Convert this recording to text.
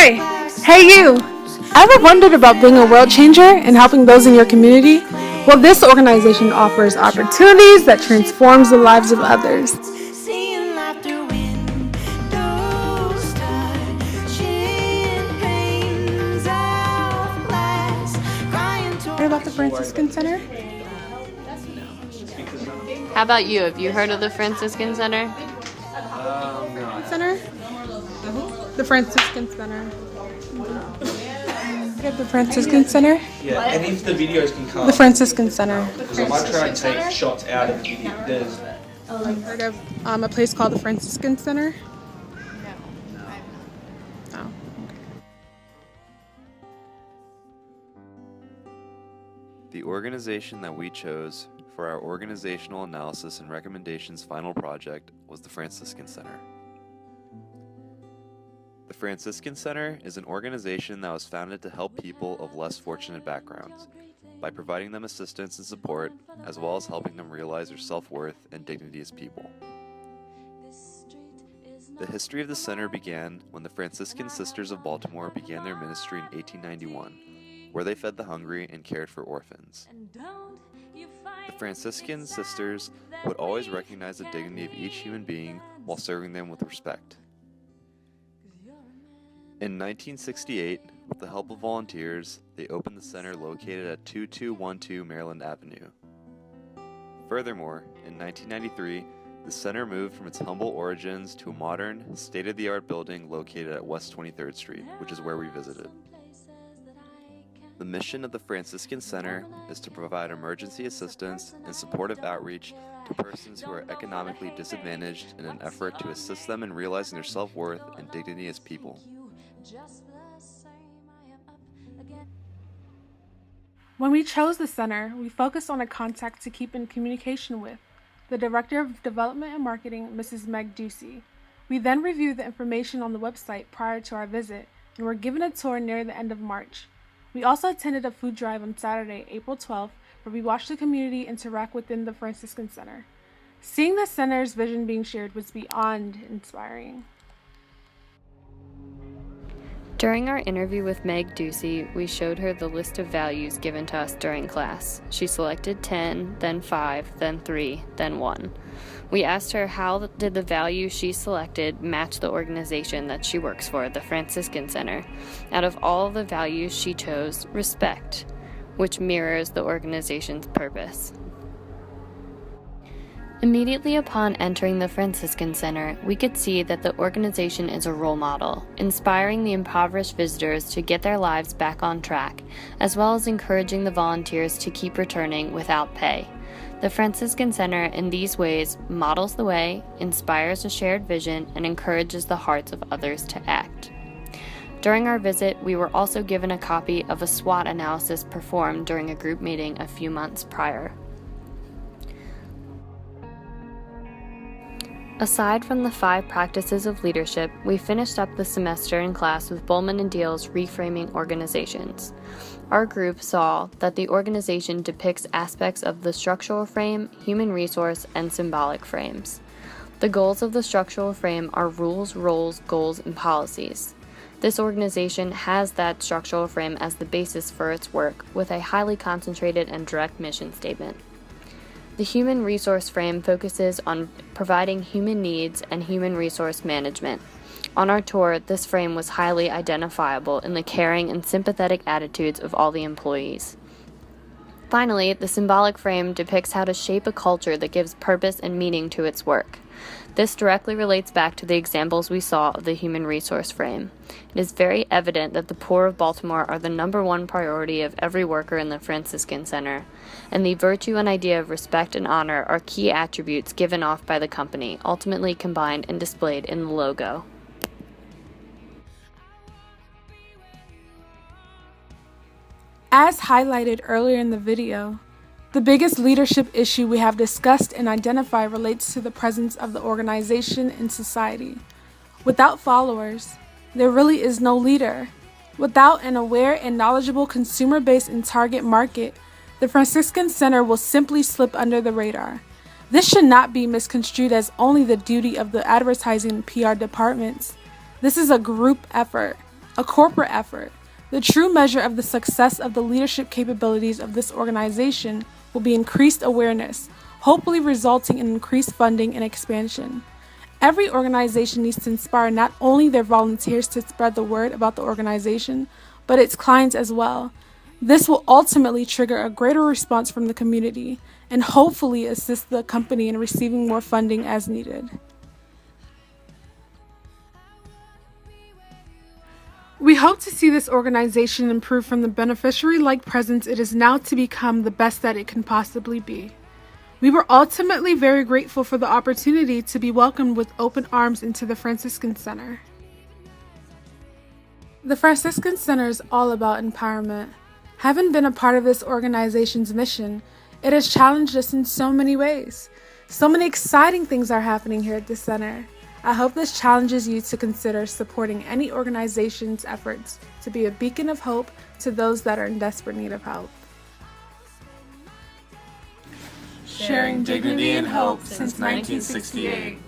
Hi! Hey you! Ever wondered about being a world changer and helping those in your community? Well, this organization offers opportunities that transforms the lives of others. Heard about the Franciscan Center? How about you? Have you heard of the Franciscan Center? The Franciscan Center. The Franciscan Center? Yeah, and if the videos can come. The Franciscan Center. Because I might try and take shots out of the video. There's Heard of a place called the Franciscan Center? No. The organization that we chose for our organizational analysis and recommendations final project was the Franciscan Center. The Franciscan Center is an organization that was founded to help people of less fortunate backgrounds by providing them assistance and support, as well as helping them realize their self-worth and dignity as people. The history of the center began when the Franciscan Sisters of Baltimore began their ministry in 1891, where they fed the hungry and cared for orphans. The Franciscan Sisters would always recognize the dignity of each human being while serving them with respect. In 1968, with the help of volunteers, they opened the center located at 2212 Maryland Avenue. Furthermore, in 1993, the center moved from its humble origins to a modern, state-of-the-art building located at West 23rd Street, which is where we visited. The mission of the Franciscan Center is to provide emergency assistance and supportive outreach to persons who are economically disadvantaged in an effort to assist them in realizing their self-worth and dignity as people. When we chose the center, we focused on a contact to keep in communication with, the Director of Development and Marketing, Mrs. Meg Ducey. We then reviewed the information on the website prior to our visit and were given a tour near the end of March. We also attended a food drive on Saturday, April 12th, where we watched the community interact within the Franciscan Center. Seeing the center's vision being shared was beyond inspiring. During our interview with Meg Ducey, we showed her the list of values given to us during class. She selected 10, then 5, then 3, then 1. We asked her how did the values she selected match the organization that she works for, the Franciscan Center. Out of all the values she chose, respect, which mirrors the organization's purpose. Immediately upon entering the Franciscan Center, we could see that the organization is a role model, inspiring the impoverished visitors to get their lives back on track, as well as encouraging the volunteers to keep returning without pay. The Franciscan Center in these ways models the way, inspires a shared vision, and encourages the hearts of others to act. During our visit, we were also given a copy of a SWOT analysis performed during a group meeting a few months prior. Aside from the 5 practices of leadership, we finished up the semester in class with Bowman and Deal's Reframing Organizations. Our group saw that the organization depicts aspects of the structural frame, human resource, and symbolic frames. The goals of the structural frame are rules, roles, goals, and policies. This organization has that structural frame as the basis for its work, with a highly concentrated and direct mission statement. The human resource frame focuses on providing human needs and human resource management. On our tour, this frame was highly identifiable in the caring and sympathetic attitudes of all the employees. Finally, the symbolic frame depicts how to shape a culture that gives purpose and meaning to its work. This directly relates back to the examples we saw of the human resource frame. It is very evident that the poor of Baltimore are the #1 priority of every worker in the Franciscan Center, and the virtue and idea of respect and honor are key attributes given off by the company, ultimately combined and displayed in the logo. As highlighted earlier in the video, the biggest leadership issue we have discussed and identified relates to the presence of the organization in society. Without followers, there really is no leader. Without an aware and knowledgeable consumer base and target market, the Franciscan Center will simply slip under the radar. This should not be misconstrued as only the duty of the advertising and PR departments. This is a group effort. a corporate effort. The true measure of the success of the leadership capabilities of this organization will be increased awareness, hopefully resulting in increased funding and expansion. Every organization needs to inspire not only their volunteers to spread the word about the organization, but its clients as well. This will ultimately trigger a greater response from the community and hopefully assist the company in receiving more funding as needed. We hope to see this organization improve from the beneficiary-like presence it is now to become the best that it can possibly be. We were ultimately very grateful for the opportunity to be welcomed with open arms into the Franciscan Center. The Franciscan Center is all about empowerment. Having been a part of this organization's mission, it has challenged us in so many ways. So many exciting things are happening here at the center. I hope this challenges you to consider supporting any organization's efforts to be a beacon of hope to those that are in desperate need of help. Sharing dignity and hope since 1968.